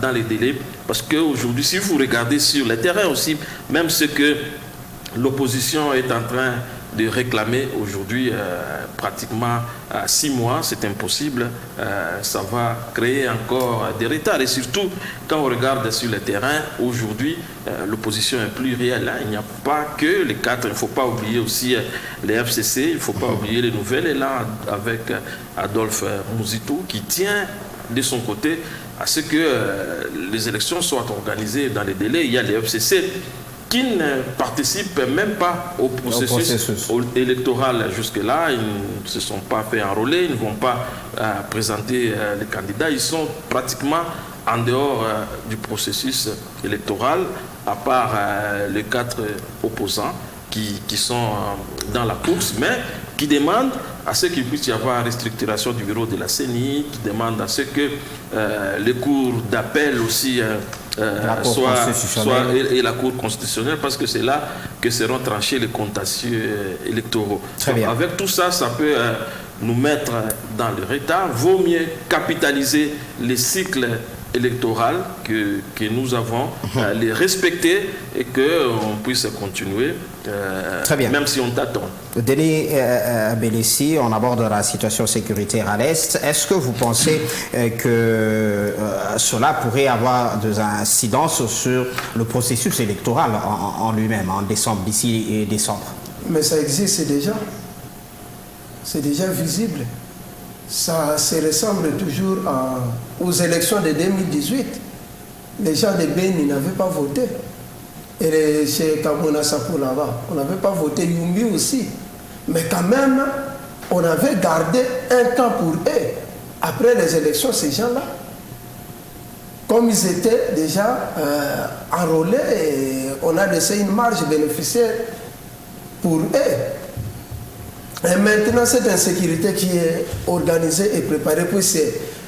dans les délais parce qu'aujourd'hui, si vous regardez sur le terrain aussi, même ce que l'opposition est en train de réclamer aujourd'hui pratiquement 6 mois, c'est impossible. Ça va créer encore des retards. Et surtout, quand on regarde sur le terrain, aujourd'hui, l'opposition est plus réelle. Il n'y a pas que les 4. Il ne faut pas oublier aussi les FCC, il ne faut pas oublier les nouvelles. Et là, avec Adolphe Muzito, qui tient de son côté à ce que les élections soient organisées dans les délais. Il y a les FCC qui ne participent même pas au processus électoral jusque-là. Ils ne se sont pas fait enrôler, ils ne vont pas présenter les candidats. Ils sont pratiquement en dehors du processus électoral, à part les 4 opposants qui sont dans la course, mais qui demandent à ce qu'il puisse y avoir restructuration du bureau de la CENI, qui demandent à ce que les cours d'appel aussi et la Cour constitutionnelle, parce que c'est là que seront tranchés les contentieux électoraux. Donc, avec tout ça, ça peut nous mettre dans le retard. Vaut mieux capitaliser les cycles électoraux que nous avons, les respecter et qu'on puisse continuer, même si on t'attend. Denis Belessi, on aborde la situation sécuritaire à l'Est. Est-ce que vous pensez que cela pourrait avoir des incidences sur le processus électoral en lui-même, en décembre, d'ici décembre? Mais ça existe déjà. C'est déjà visible. Ça se ressemble toujours aux élections de 2018. Les gens de Beni n'avaient pas voté. Et chez Kabuna Sapo là-bas, on n'avait pas voté. Yumbi aussi. Mais quand même, on avait gardé un temps pour eux. Après les élections, ces gens-là, comme ils étaient déjà enrôlés, et on a laissé une marge bénéficiaire pour eux. Et maintenant, cette insécurité qui est organisée et préparée, puisque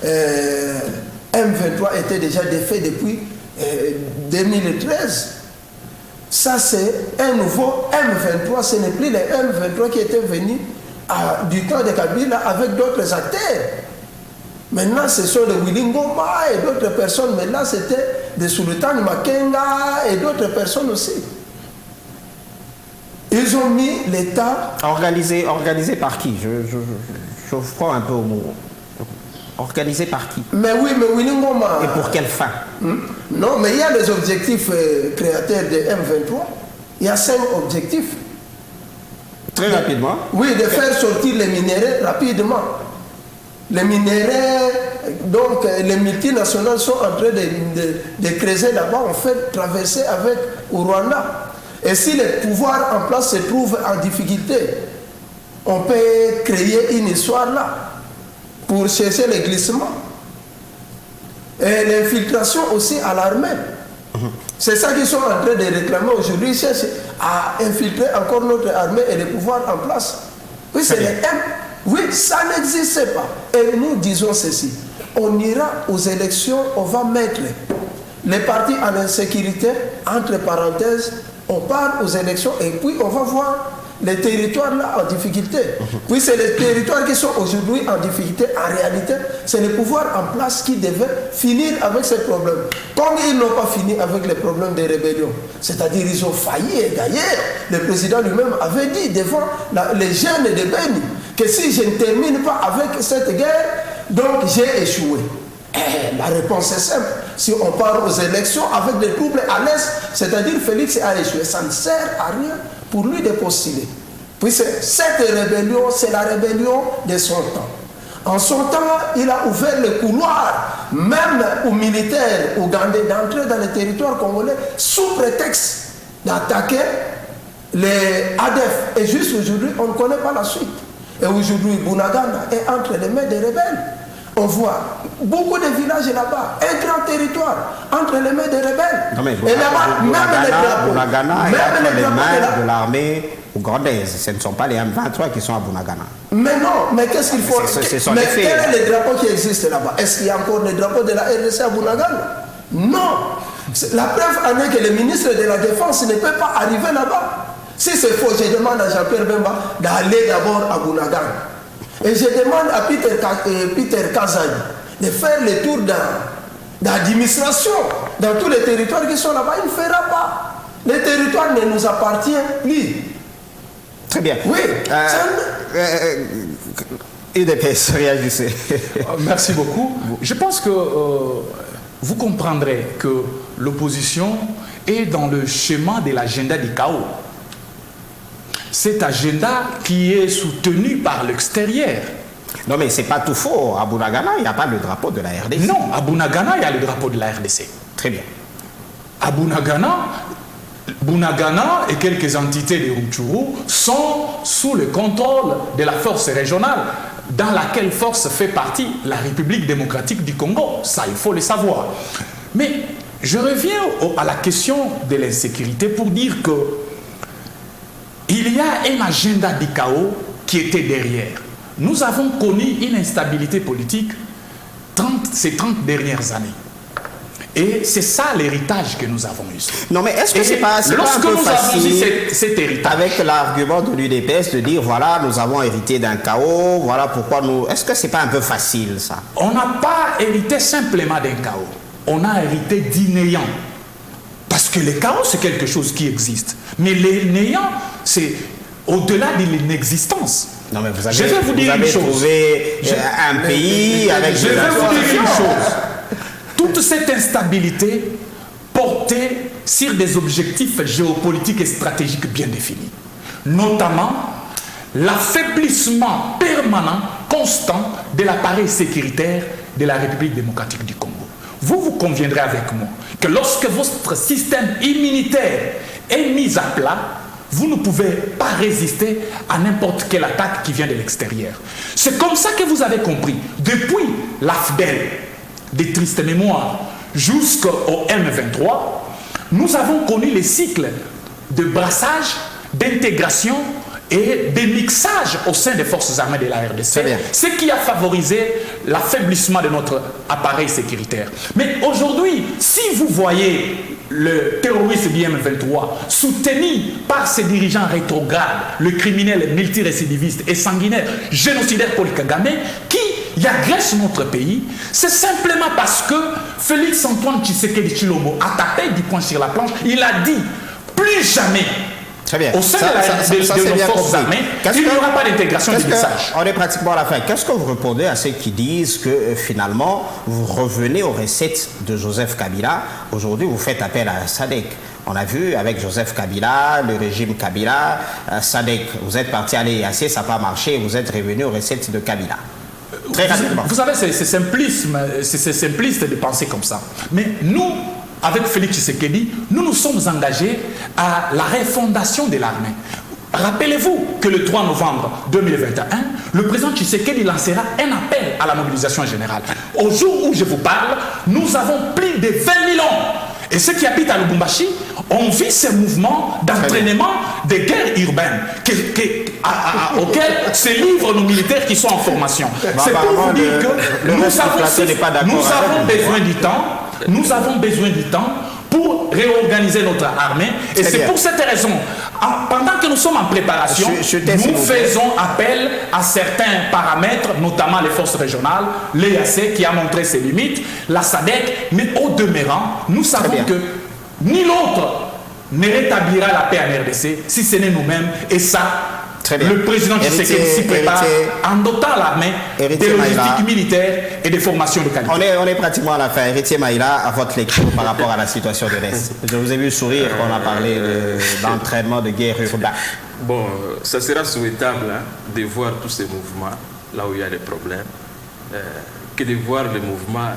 M23 était déjà défait depuis 2013. Ça, c'est un nouveau M23. Ce n'est plus les M23 qui étaient venus du temps de Kabila avec d'autres acteurs. Maintenant, ce sont les Willy Ngoma et d'autres personnes. Mais là, c'était de Sultan Makenga et d'autres personnes aussi. Ils ont mis l'État... Organisé par qui? Je prends un peu au mot. Organisé par qui? Mais oui, mais Winnie Ngoma... Et pour quelle fin? Non, mais il y a les objectifs créateurs de M23. Il y a 5 objectifs. Très rapidement. Oui, de faire sortir les minéraux rapidement. Les minéraux, donc les multinationales sont en train de creuser là-bas, en fait, traverser avec au Rwanda. Et si les pouvoirs en place se trouvent en difficulté, on peut créer une histoire là pour chercher les glissements. Et l'infiltration aussi à l'armée. C'est ça qu'ils sont en train de réclamer aujourd'hui, chercher à infiltrer encore notre armée et les pouvoirs en place. Oui, c'est les M. Oui, ça n'existe pas. Et nous disons ceci. On ira aux élections, on va mettre les partis en insécurité, entre parenthèses, on part aux élections et puis on va voir les territoires là en difficulté. Puis c'est les territoires qui sont aujourd'hui en difficulté. En réalité, c'est les pouvoirs en place qui devaient finir avec ces problèmes. Comme ils n'ont pas fini avec les problèmes des rébellions, c'est-à-dire ils ont failli. Et d'ailleurs, le président lui-même avait dit devant les jeunes de Beni que si je ne termine pas avec cette guerre, donc j'ai échoué. Et la réponse est simple. Si on part aux élections avec des troubles à l'Est, c'est-à-dire Félix a échoué, ça ne sert à rien pour lui de postuler. Puis cette rébellion, c'est la rébellion de son temps. En son temps, il a ouvert le couloir, même aux militaires ougandais, d'entrer dans le territoire congolais sous prétexte d'attaquer les ADF. Et juste aujourd'hui, on ne connaît pas la suite. Et aujourd'hui, Bunagana est entre les mains des rebelles. On voit beaucoup de villages là-bas, un grand territoire entre les mains des rebelles. Non mais et là-bas, même les drapeaux. Bunagana est entre les mains de l'armée ougandaise. Ce ne sont pas les M23 qui sont à Bunagana. Mais non, mais qu'est-ce qu'il faut... Mais quel est le drapeau qui existe là-bas? Est-ce qu'il y a encore le drapeau de la RDC à Bunagana? Non. La preuve en est que le ministre de la Défense ne peut pas arriver là-bas. Si c'est faux, je demande à Jean-Pierre Bemba d'aller d'abord à Bunagana. Et je demande à Peter Kazani de faire le tour d'administration dans tous les territoires qui sont là-bas. Il ne fera pas. Les territoires ne nous appartiennent plus. Très bien. Oui. UDPS, réagissez. Merci beaucoup. Je pense que vous comprendrez que l'opposition est dans le schéma de l'agenda du chaos. Cet agenda qui est soutenu par l'extérieur. Non mais c'est pas tout faux. À Bunagana, il n'y a pas le drapeau de la RDC. Non, à Bunagana, il y a le drapeau de la RDC. Très bien. À Bunagana et quelques entités de Rutshuru sont sous le contrôle de la force régionale, dans laquelle force fait partie la République démocratique du Congo. Ça, il faut le savoir. Mais je reviens à la question de l'insécurité pour dire que il y a un agenda du chaos qui était derrière. Nous avons connu une instabilité politique ces 30 dernières années. Et c'est ça l'héritage que nous avons eu. Non mais est-ce que c'est pas un peu facile cet héritage, avec l'argument de l'UDPS de dire voilà, nous avons hérité d'un chaos, voilà pourquoi nous... Est-ce que c'est pas un peu facile ça? On n'a pas hérité simplement d'un chaos. On a hérité du néant. Parce que le chaos, c'est quelque chose qui existe. Mais le néant, c'est au-delà de l'inexistence. Non, mais vous je vais vous dire une chose. Trouvé un pays avec... Je vais vous dire une chose. Toute cette instabilité portait sur des objectifs géopolitiques et stratégiques bien définis. Notamment l'affaiblissement permanent, constant de l'appareil sécuritaire de la République démocratique du Congo. Vous conviendrez avec moi que lorsque votre système immunitaire est mis à plat, vous ne pouvez pas résister à n'importe quelle attaque qui vient de l'extérieur. C'est comme ça que vous avez compris. Depuis l'AFDEL, des tristes mémoires, jusqu'au M23, nous avons connu les cycles de brassage, d'intégration et de mixage au sein des forces armées de la RDC, ce qui a favorisé l'affaiblissement de notre appareil sécuritaire. Mais aujourd'hui, si vous voyez le terroriste du M23 soutenu par ses dirigeants rétrogrades, le criminel multirécidiviste et sanguinaire génocidaire Paul Kagame, qui qui agresse notre pays, c'est simplement parce que Félix Antoine Tshisekedi Tshilombo a tapé du poing sur la planche. Il a dit plus jamais. Très bien. Au sein de nos forces armées, il n'y aura pas d'intégration des messages. On est pratiquement à la fin. Qu'est-ce que vous répondez à ceux qui disent que finalement, vous revenez aux recettes de Joseph Kabila? Aujourd'hui, vous faites appel à SADC. On a vu avec Joseph Kabila, le régime Kabila, SADC. Vous êtes parti à l'EAC, ça n'a pas marché, vous êtes revenu aux recettes de Kabila. Très rapidement. Vous savez, c'est simpliste de penser comme ça. Mais nous, avec Félix Tshisekedi, nous nous sommes engagés à la refondation de l'armée. Rappelez-vous que le 3 novembre 2021, le président Tshisekedi lancera un appel à la mobilisation générale. Au jour où je vous parle, nous avons plus de 20 000 hommes. Et ceux qui habitent à Lubumbashi ont vu ces mouvements d'entraînement des guerres urbaines auxquels se livrent nos militaires qui sont en formation. C'est pour vous dire que nous avons besoin du temps. Nous avons besoin du temps pour réorganiser notre armée. Et c'est pour cette raison, pendant que nous sommes en préparation, nous faisons appel à certains paramètres, notamment les forces régionales, l'EAC qui a montré ses limites, la SADC, mais au demeurant, nous savons que ni l'autre ne rétablira la paix en RDC si ce n'est nous-mêmes. Et ça, le président Tshisekedi s'y prépare en dotant l'armée des logistiques militaires et des formations de qualité. On est pratiquement à la fin. Héritier Maïla, à votre lecture par rapport à la situation de l'Est. Je vous ai vu sourire quand on a parlé d'entraînement de guerre urbaine. Bon, ça sera souhaitable de voir tous ces mouvements là où il y a des problèmes, que de voir les mouvements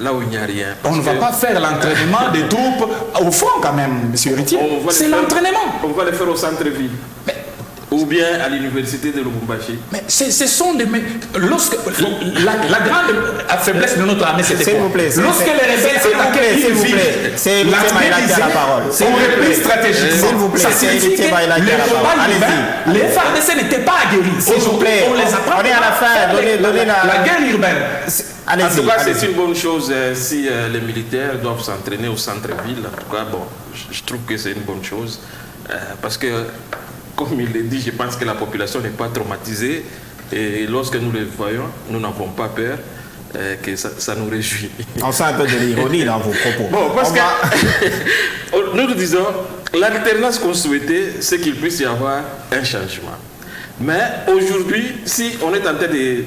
là où il n'y a rien. On ne va pas faire l'entraînement des troupes au front quand même, monsieur Héritier. C'est l'entraînement. On va le faire au centre-ville. Ou bien à l'université de Lubumbashi. Mais ce sont des... Lorsque la grande faiblesse de notre armée, c'était quoi? Lorsque les rebelles attaquaient une ville, c'est Héritier Maïla qui a la parole. On repris stratégiquement. S'il vous plaît, ça signifie que les FARDC n'étaient pas aguerris. S'il vous plaît, on est à la fin. Donnez la guerre urbaine. En tout cas, c'est une bonne chose si les militaires doivent s'entraîner au centre-ville. En tout cas, bon, je trouve que c'est une bonne chose. Parce que comme il l'a dit, je pense que la population n'est pas traumatisée et lorsque nous les voyons, nous n'avons pas peur, que ça nous réjouit. On sent un peu de l'ironie dans vos propos. Bon, parce que nous disons, l'alternance qu'on souhaitait, c'est qu'il puisse y avoir un changement. Mais aujourd'hui, si on est en train de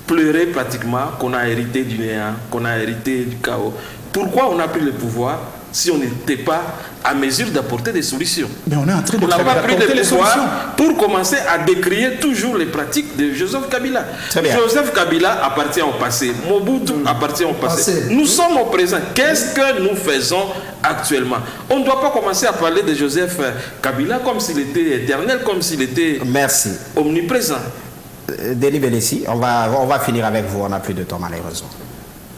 pleurer pratiquement qu'on a hérité du néant, qu'on a hérité du chaos, pourquoi on a pris le pouvoir si on n'était pas à mesure d'apporter des solutions? Mais on est en train de on n'a pas pris le pouvoir pour commencer à décrier toujours les pratiques de Joseph Kabila. Joseph Kabila appartient au passé. Mobutu appartient au passé. Nous sommes au présent. Qu'est-ce que nous faisons actuellement? On ne doit pas commencer à parler de Joseph Kabila comme s'il était éternel, comme s'il était omniprésent. Denis Belessi, on va finir avec vous. On n'a plus de temps malheureusement.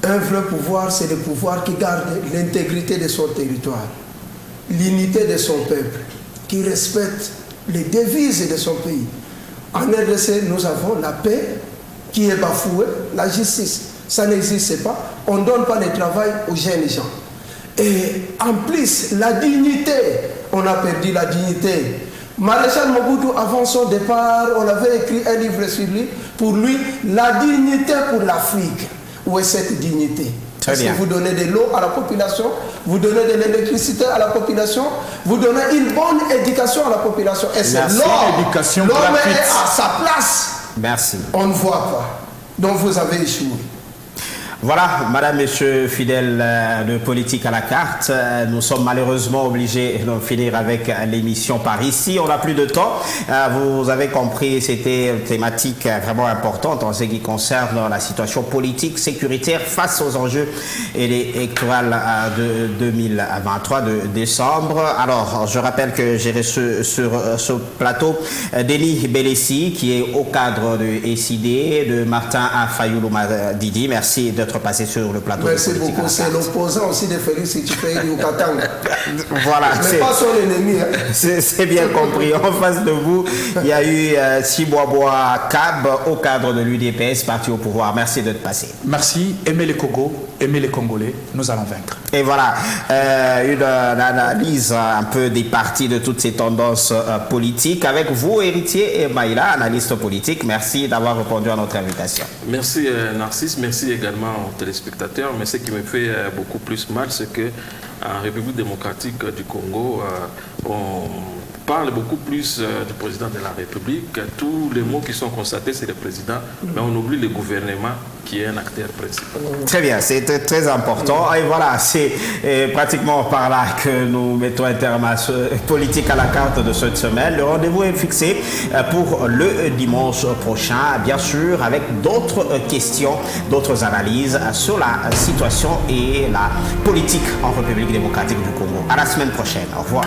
Un vrai pouvoir, c'est le pouvoir qui garde l'intégrité de son territoire, l'unité de son peuple, qui respecte les devises de son pays. En RDC, nous avons la paix qui est bafouée, la justice, ça n'existe pas. On ne donne pas de travail aux jeunes gens. Et en plus, la dignité, on a perdu la dignité. Maréchal Mobutu, avant son départ, on avait écrit un livre sur lui, pour lui, la dignité pour l'Afrique. Où est cette dignité? Parce que vous donnez de l'eau à la population, vous donnez de l'électricité à la population, vous donnez une bonne éducation à la population. Et c'est l'homme est à sa place. Merci. On ne voit pas. Donc vous avez échoué. Voilà, madame, monsieur, fidèles de Politique à la carte, nous sommes malheureusement obligés de finir avec l'émission par ici. On n'a plus de temps. Vous avez compris, c'était une thématique vraiment importante en ce qui concerne la situation politique, sécuritaire face aux enjeux électoraux de 2023 de décembre. Alors, je rappelle que j'ai reçu sur ce plateau Denis Belessi, qui est au cadre de SID, de Martin Fayoulou Didi. Merci de d'être passé sur le plateau. Merci de Politique beaucoup. C'est l'opposant aussi de Félix Tshisekedi au Katanga. Voilà. Mais pas son ennemi. Hein. C'est bien compris. En face de vous, il y a eu Siboaboa Kab au cadre de l'UDPS, parti au pouvoir. Merci d'être passé. Merci. Aimez les Congo, aimez les Congolais. Nous allons vaincre. Et voilà, une analyse un peu des partis de toutes ces tendances politiques avec vous, Héritier et Maïla, analyste politique. Merci d'avoir répondu à notre invitation. Merci Narcisse, merci également aux téléspectateurs. Mais ce qui me fait beaucoup plus mal, c'est qu'en République démocratique du Congo, on parle beaucoup plus du président de la République. Tous les mots qui sont constatés, c'est le président, mais on oublie le gouvernement qui est un acteur principal. Très bien, c'est très important. Et voilà, c'est pratiquement par là que nous mettons un terme à ce politique à la carte de cette semaine. Le rendez-vous est fixé pour le dimanche prochain, bien sûr, avec d'autres questions, d'autres analyses sur la situation et la politique en République démocratique du Congo. À la semaine prochaine. Au revoir.